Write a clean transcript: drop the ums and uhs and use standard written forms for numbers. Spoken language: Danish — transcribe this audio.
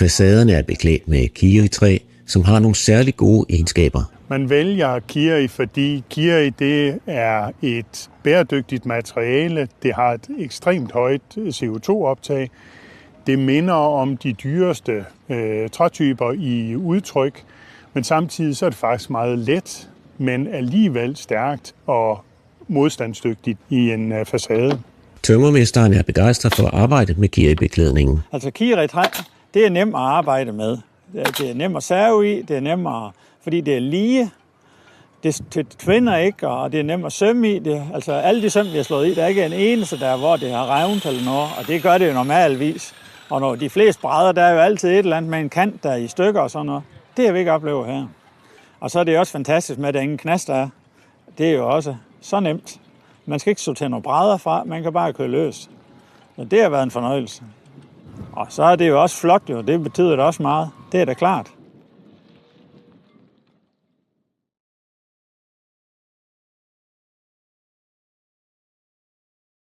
Facaderne er beklædt med kiritræ, som har nogle særlig gode egenskaber. Man vælger kiri, fordi kiri det er et bæredygtigt materiale. Det har et ekstremt højt CO2-optag. Det minder om de dyreste trætyper i udtryk, men samtidig så er det faktisk meget let, men alligevel stærkt og modstandsdygtigt i en facade. Tømrermesteren er begejstret for at arbejde med kiribeklædningen. Altså kiritræ, det er nemt at arbejde med. Det er nemt at serve i, det er nemmere, fordi det er lige. Det tvinder ikke, og det er nemt at sømme i. Altså alle de søm, vi har slået i, der er ikke en eneste der, hvor det har revnet eller noget, og det gør det jo normalvis. Og når de fleste brædder, der er jo altid et eller andet med en kant, der er i stykker og sådan noget. Det har vi ikke oplevet her. Og så er det også fantastisk med, at der ingen knaster er. Det er jo også så nemt. Man skal ikke sortere nogle brædder fra, man kan bare køre løs. Så det har været en fornøjelse. Og så er det jo også flot, jo. Det betyder det også meget. Det er da klart.